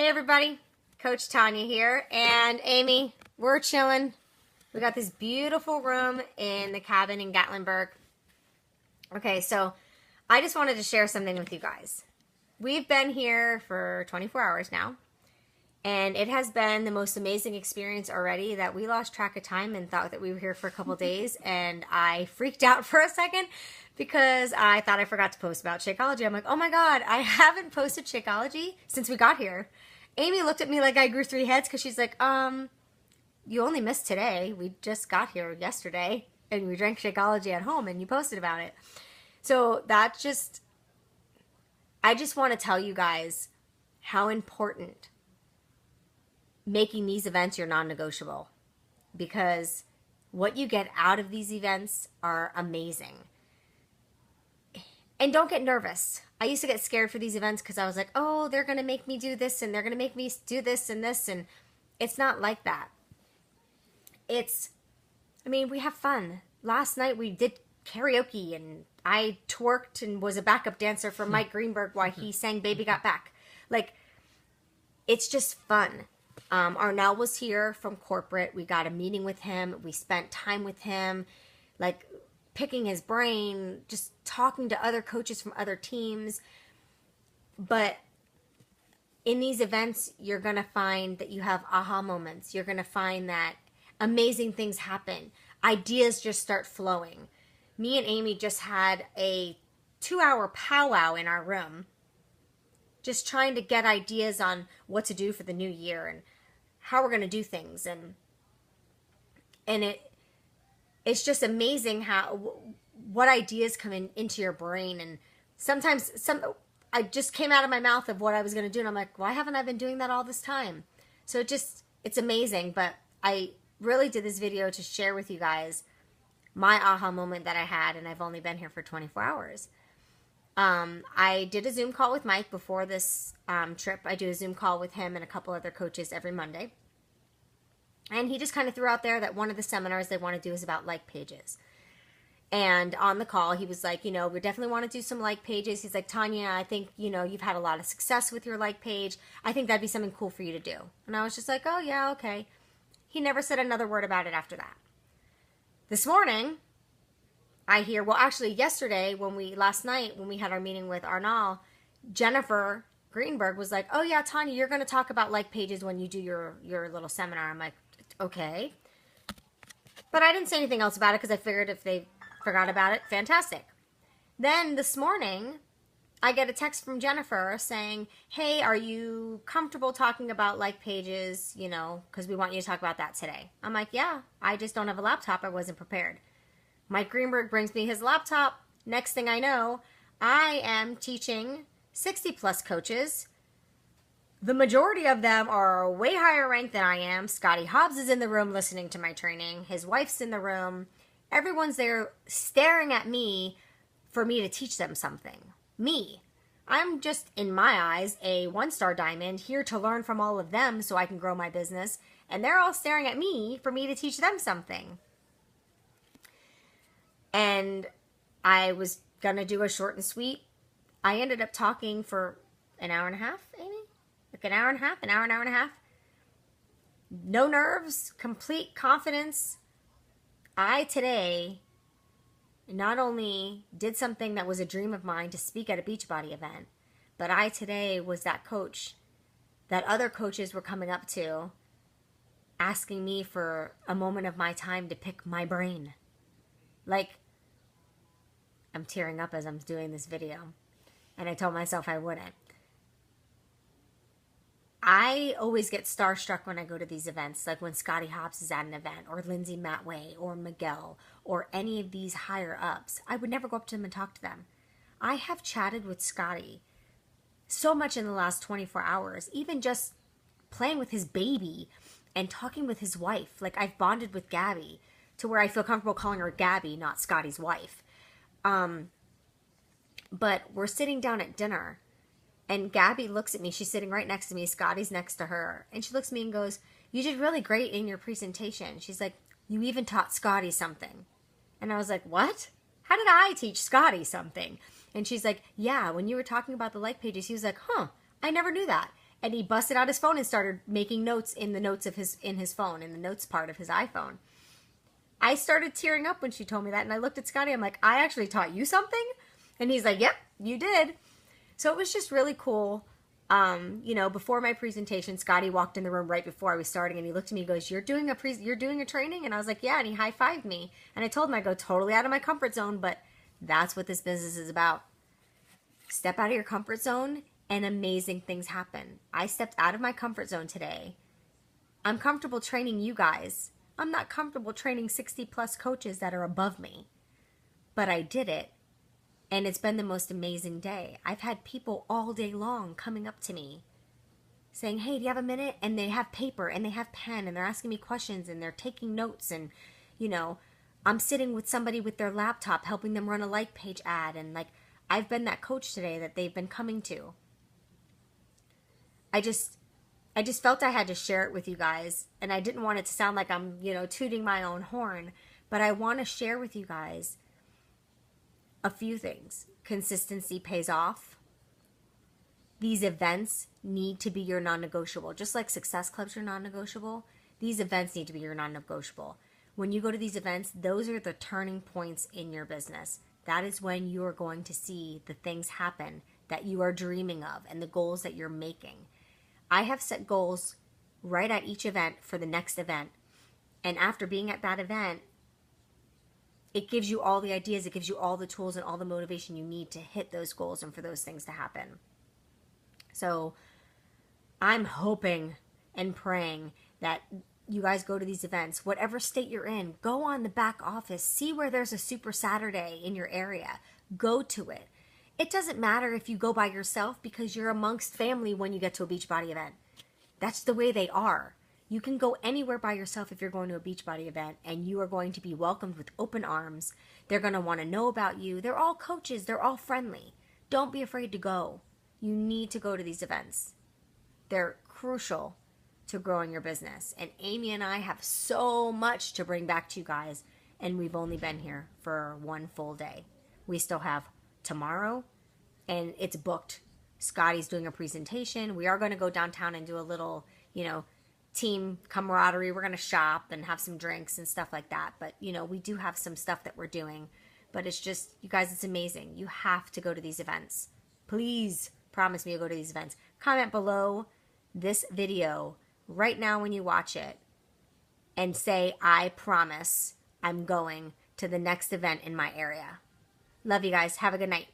Hey everybody, Coach Tanya here, and Amy, we're chilling. We got this beautiful room in the cabin in Gatlinburg. Okay, so I just wanted to share something with you guys. We've been here for 24 hours now, and it has been the most amazing experience already that we lost track of time and thought that we were here for a couple days, and I freaked out for a second because I thought I forgot to post about Shakeology. I'm like, oh my God, I haven't posted Shakeology since we got here. Amy looked at me like I grew 3 heads because she's like, you only missed today. We just got here yesterday and we drank Shakeology at home and you posted about it. So I just want to tell you guys how important making these events your non-negotiable, because what you get out of these events are amazing. And don't get nervous. I used to get scared for these events because I was like, oh, they're going to make me do this and they're going to make me do this. And it's not like that. We have fun. Last night we did karaoke and I twerked and was a backup dancer for Mike Greenberg while he sang Baby Got Back. Like, it's just fun. Arnell was here from corporate. We got a meeting with him. We spent time with him, like picking his brain, just talking to other coaches from other teams. But in these events, you're going to find that you have aha moments. You're going to find that amazing things happen. Ideas just start flowing. Me and Amy just had a 2-hour powwow in our room, just trying to get ideas on what to do for the new year and how we're going to do things. And it's just amazing what ideas come into your brain. And sometimes I just came out of my mouth of what I was going to do. And I'm like, why haven't I been doing that all this time? So it's amazing. But I really did this video to share with you guys my aha moment that I had. And I've only been here for 24 hours. I did a Zoom call with Mike before this trip. I do a Zoom call with him and a couple other coaches every Monday. And he just kind of threw out there that one of the seminars they want to do is about like pages. And on the call, he was like, we definitely want to do some like pages. He's like, Tanya, I think, you've had a lot of success with your like page. I think that'd be something cool for you to do. And I was just like, oh yeah, okay. He never said another word about it after that. This morning, I hear, yesterday last night when we had our meeting with Arnall, Jennifer Greenberg was like, oh yeah, Tanya, you're going to talk about like pages when you do your little seminar. I'm like, okay. But I didn't say anything else about it because I figured if they forgot about it, fantastic. Then this morning, I get a text from Jennifer saying, hey, are you comfortable talking about like pages, because we want you to talk about that today. I'm like, yeah, I just don't have a laptop. I wasn't prepared. Mike Greenberg brings me his laptop. Next thing I know, I am teaching 60 plus coaches. The majority of them are way higher ranked than I am. Scotty Hobbs is in the room listening to my training. His wife's in the room. Everyone's there staring at me for me to teach them something. Me. I'm just, in my eyes, a 1-star diamond here to learn from all of them so I can grow my business. And they're all staring at me for me to teach them something. And I was going to do a short and sweet. I ended up talking for an hour and a half, Amy? Like an hour and a half. No nerves, complete confidence. I today not only did something that was a dream of mine to speak at a Beachbody event, but I today was that coach that other coaches were coming up to, asking me for a moment of my time to pick my brain. Like, I'm tearing up as I'm doing this video. And I told myself I wouldn't. I always get starstruck when I go to these events, like when Scotty Hobbs is at an event, or Lindsay Matway, or Miguel, or any of these higher ups. I would never go up to them and talk to them. I have chatted with Scotty so much in the last 24 hours, even just playing with his baby and talking with his wife. Like, I've bonded with Gabby to where I feel comfortable calling her Gabby, not Scotty's wife. But we're sitting down at dinner. And Gabby looks at me. She's sitting right next to me. Scotty's next to her. And she looks at me and goes, you did really great in your presentation. She's like, you even taught Scotty something. And I was like, what? How did I teach Scotty something? And she's like, yeah, when you were talking about the like pages, he was like, huh, I never knew that. And he busted out his phone and started making notes in the notes of his phone, in the notes part of his iPhone. I started tearing up when she told me that, and I looked at Scotty. I'm like, I actually taught you something? And he's like, yep, you did. So it was just really cool. Before my presentation, Scotty walked in the room right before I was starting, and he looked at me and goes, you're doing a training? And I was like, yeah, and he high-fived me. And I told him I go totally out of my comfort zone, but that's what this business is about. Step out of your comfort zone and amazing things happen. I stepped out of my comfort zone today. I'm comfortable training you guys. I'm not comfortable training 60 plus coaches that are above me, but I did it. And it's been the most amazing day. I've had people all day long coming up to me saying, hey, do you have a minute? And they have paper and they have pen and they're asking me questions and they're taking notes. And, I'm sitting with somebody with their laptop helping them run a like page ad. And I've been that coach today that they've been coming to. I just felt I had to share it with you guys. And I didn't want it to sound like I'm, tooting my own horn. But I want to share with you guys a few things. Consistency pays off. These events need to be your non-negotiable. Just like success clubs are non-negotiable, these events need to be your non-negotiable. When you go to these events, those are the turning points in your business. That is when you are going to see the things happen that you are dreaming of and the goals that you're making. I have set goals right at each event for the next event. And after being at that event, it gives you all the ideas, it gives you all the tools and all the motivation you need to hit those goals and for those things to happen. So I'm hoping and praying that you guys go to these events, whatever state you're in, go on the back office, see where there's a Super Saturday in your area, go to it. It doesn't matter if you go by yourself because you're amongst family when you get to a Beachbody event. That's the way they are. You can go anywhere by yourself if you're going to a Beachbody event, and you are going to be welcomed with open arms. They're going to want to know about you. They're all coaches. They're all friendly. Don't be afraid to go. You need to go to these events. They're crucial to growing your business. And Amy and I have so much to bring back to you guys, and we've only been here for one full day. We still have tomorrow, and it's booked. Scotty's doing a presentation. We are going to go downtown and do a little, team camaraderie. We're going to shop and have some drinks and stuff like that. But, we do have some stuff that we're doing. But it's just, you guys, it's amazing. You have to go to these events. Please promise me you'll go to these events. Comment below this video right now when you watch it and say, I promise I'm going to the next event in my area. Love you guys. Have a good night.